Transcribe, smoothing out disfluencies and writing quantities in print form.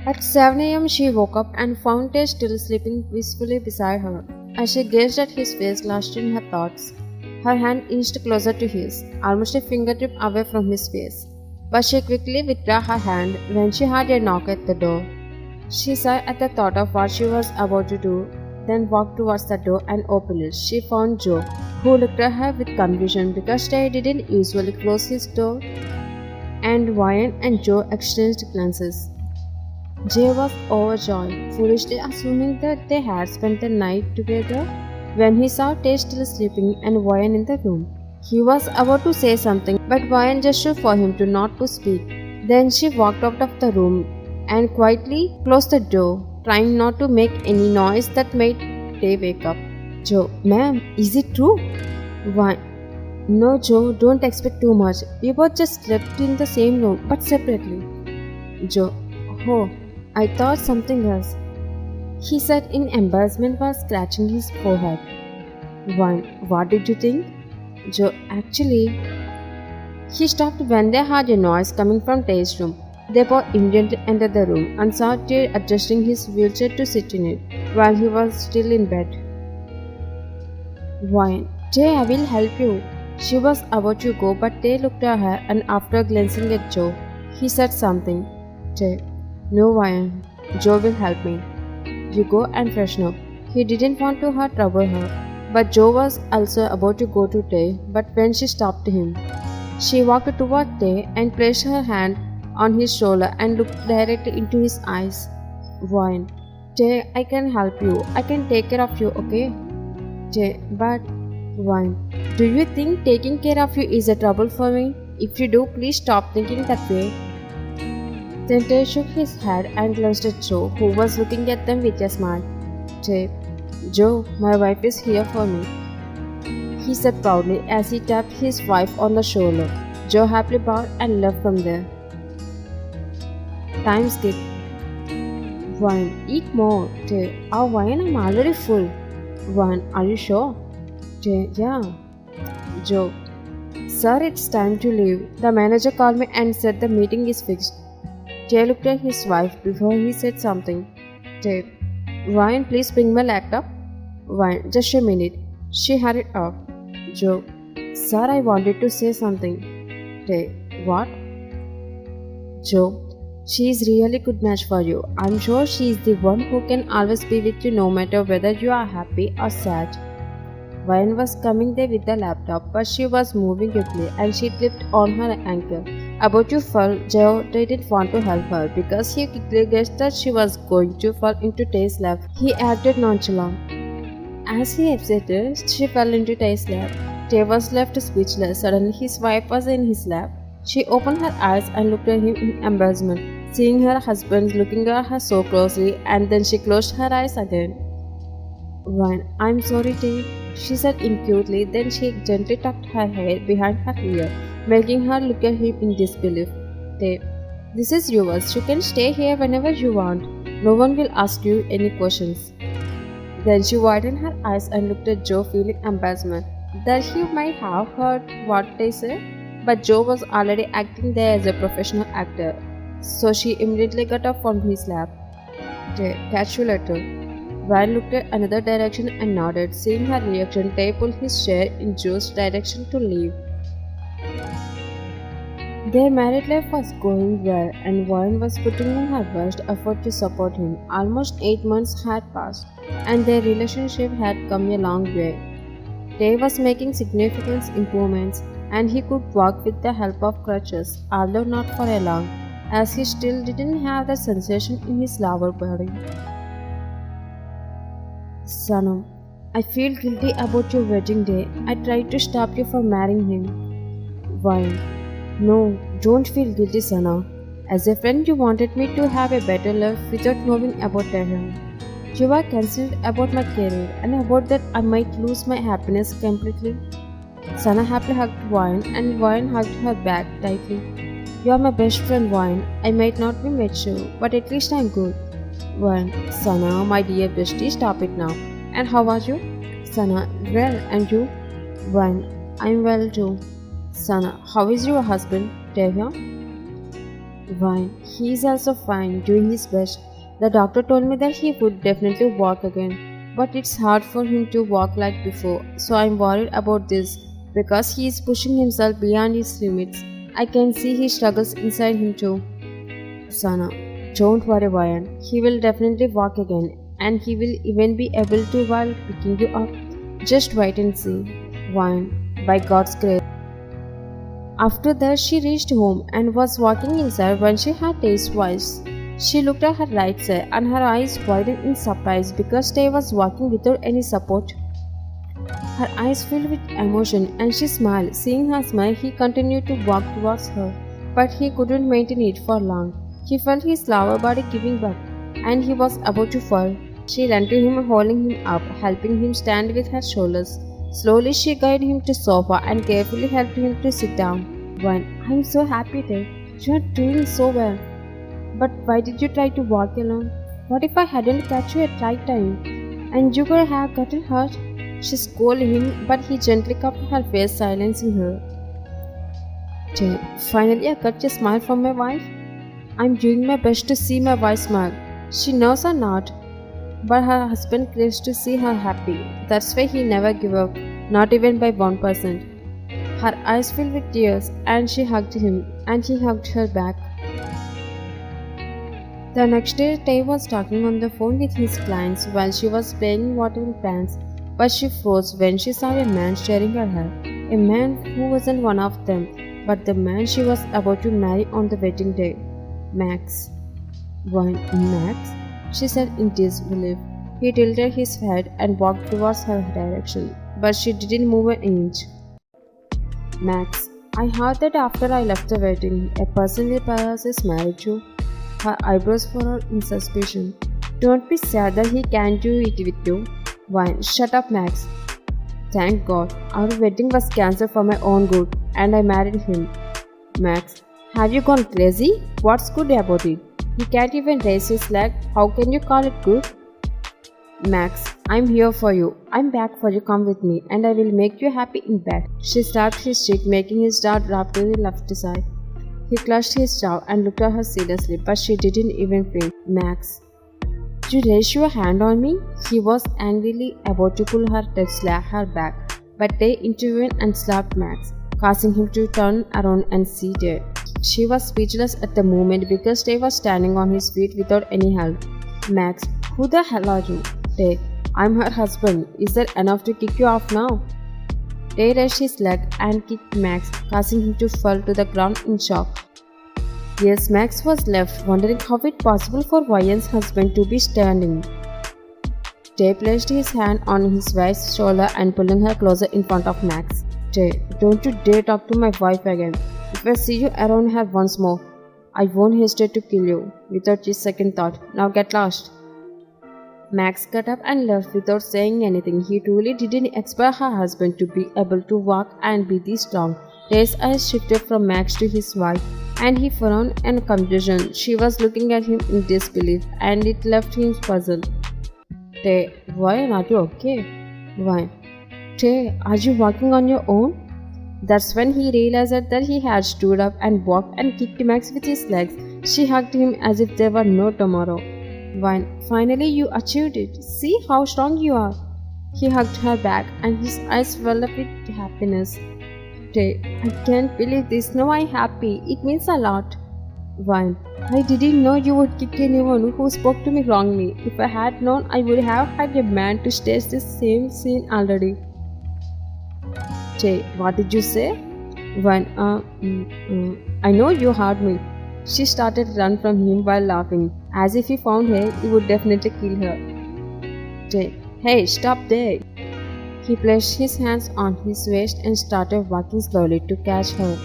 At 7 a.m., she woke up and found Tay still sleeping peacefully beside her. As she gazed at his face, lost in her thoughts, her hand inched closer to his, almost a fingertip away from his face. But she quickly withdrew her hand when she heard a knock at the door. She sighed at the thought of what she was about to do, then walked towards the door and opened it. She found Joe, who looked at her with confusion because Tay didn't usually close his door, and Ryan and Joe exchanged glances. Jay was overjoyed, foolishly assuming that they had spent the night together when he saw Tay still sleeping and Ryan in the room. He was about to say something, but Ryan gestured for him not to speak. Then she walked out of the room and quietly closed the door, trying not to make any noise that made Tay wake up. Joe, ma'am, is it true? Ryan, no, Joe, don't expect too much. We both just slept in the same room, but separately. Joe, oh, I thought something else, he said in embarrassment while scratching his forehead. Ryan, what did you think? Joe, actually, he stopped when they heard a noise coming from Tay's room. They both immediately entered the room and saw Tay adjusting his wheelchair to sit in it while he was still in bed. Ryan, Tay, I will help you. She was about to go, but Tay looked at her and after glancing at Joe, he said something. Tay, no, Ryan, Joe will help me. You go and freshen up. He didn't want to trouble her, but Joe was also about to go to Tay, but when she stopped him, she walked toward Tay and placed her hand on his shoulder and looked directly into his eyes. Ryan, Tay, I can help you. I can take care of you, okay? Tay, but Ryan, do you think taking care of you is a trouble for me? If you do, please stop thinking that way. Then Tay shook his head and glanced at Joe, who was looking at them with a smile. Tay, Joe, my wife is here for me, he said proudly as he tapped his wife on the shoulder. Joe happily bowed and left from there. Time skip. Ryan, eat more. Tay, oh Ryan, I'm already full. Ryan, are you sure? Tay, yeah. Joe, sir, it's time to leave. The manager called me and said the meeting is fixed. Jay looked at his wife before he said something. Jay, Ryan, please bring my laptop. Ryan, just a minute. She hurried off. Joe, sir, I wanted to say something. Jay, what? Joe, she is really good match for you. I'm sure she is the one who can always be with you no matter whether you are happy or sad. Ryan was coming there with the laptop, but she was moving quickly and she tripped on her ankle. About to fall, Joe didn't want to help her because he quickly guessed that she was going to fall into Tay's lap. He acted nonchalant. As he exited, she fell into Tay's lap. Tay was left speechless. Suddenly, his wife was in his lap. She opened her eyes and looked at him in embarrassment, seeing her husband looking at her so closely, and then she closed her eyes again. Ryan, I'm sorry, Tay, she said impudently. Then she gently tucked her hair behind her ear, making her look at him in disbelief. Tay, this is yours. You can stay here whenever you want. No one will ask you any questions. Then she widened her eyes and looked at Joe, feeling embarrassment that he might have heard what they said, but Joe was already acting there as a professional actor, so she immediately got up from his lap. Tay, catch you later. Ryan looked at another direction and nodded. Seeing her reaction, Tay pulled his chair in Joe's direction to leave. Their married life was going well, and Ryan was putting in her best effort to support him. Almost 8 months had passed, and their relationship had come a long way. Tay was making significant improvements, and he could walk with the help of crutches, although not for a long, as he still didn't have the sensation in his lower body. Sanam, I feel guilty about your wedding day. I tried to stop you from marrying him. Ryan, no, don't feel guilty, Sana. As a friend, you wanted me to have a better life without knowing about Tehran. You were concerned about my career and about that I might lose my happiness completely. Sana happily hugged Ryan and Ryan hugged her back tightly. You are my best friend, Ryan. I might not be mature, but at least I'm good. Ryan, Sana, my dear bestie, stop it now. And how are you? Sana, well, and you? Ryan, I'm well too. Sana, how is your husband, Tehran? Fine. He is also fine, doing his best. The doctor told me that he would definitely walk again, but it's hard for him to walk like before, so I'm worried about this because he is pushing himself beyond his limits. I can see he struggles inside him too. Sana, don't worry, Ryan. He will definitely walk again, and he will even be able to while picking you up. Just wait and see. Ryan, by God's grace. After that, she reached home and was walking inside when she heard Tay's voice. She looked at her right side and her eyes widened in surprise because Tay was walking without any support. Her eyes filled with emotion and she smiled. Seeing her smile, he continued to walk towards her, but he couldn't maintain it for long. He felt his lower body giving back and he was about to fall. She ran to him, holding him up, helping him stand with her shoulders. Slowly, she guided him to the sofa and carefully helped him to sit down. I'm so happy, Tay. You are doing so well. But why did you try to walk alone? What if I hadn't catch you at right time? And you could have gotten hurt? She scolded him, but he gently covered her face, silencing her. Tay, finally I got a smile from my wife. I'm doing my best to see my wife smile. She knows or not, but her husband craves to see her happy. That's why he never gave up, not even by 1%. Her eyes filled with tears and she hugged him and he hugged her back. The next day, Tay was talking on the phone with his clients while she was playing watering plants, but she froze when she saw a man staring at her. A man who wasn't one of them, but the man she was about to marry on the wedding day. Max. Max? She said in disbelief. He tilted his head and walked towards her direction, but she didn't move an inch. Max, I heard that after I left the wedding, a person with paralysis married you. Her eyebrows furrowed in suspicion. Don't be sad that he can't do it with you. Shut up, Max. Thank God, our wedding was cancelled for my own good, and I married him. Max, have you gone crazy? What's good about it? He can't even raise his leg. How can you call it good? Max, I'm here for you. I'm back for you. Come with me, and I will make you happy in bed. She slapped his cheek, making his jaw drop to the left side. He clutched his jaw and looked at her seriously, but she didn't even flinch. Max, did you raise your hand on me? He was angrily about to pull her to slap her back, but Tay intervened and slapped Max, causing him to turn around and see Tay. She was speechless at the moment because Tay was standing on his feet without any help. Max, who the hell are you? Tay, I'm her husband. Is that enough to kick you off now? Tay raised his leg and kicked Max, causing him to fall to the ground in shock. Yes, Max was left wondering how it possible for Ryan's husband to be standing. Tay placed his hand on his wife's shoulder and pulling her closer in front of Max. Tay, don't you dare talk to my wife again. If I see you around her once more, I won't hesitate to kill you without a second thought. Now get lost. Max got up and left without saying anything. He truly didn't expect her husband to be able to walk and be this strong. Tay's eyes shifted from Max to his wife, and he frowned in confusion. She was looking at him in disbelief, and it left him puzzled. Tay, why are you okay? Why? Tay, are you walking on your own? That's when he realized that he had stood up and walked and kicked Max with his legs. She hugged him as if there were no tomorrow. Finally you achieved it. See how strong you are. He hugged her back and his eyes welled up with happiness. Tay, I can't believe this. Now I'm happy. It means a lot. I didn't know you would kick anyone who spoke to me wrongly. If I had known, I would have had a man to stage this same scene already. Tay, what did you say? I know you heard me. She started to run from him while laughing. As if he found her, he would definitely kill her. Tay, hey, stop there. He placed his hands on his waist and started walking slowly to catch her.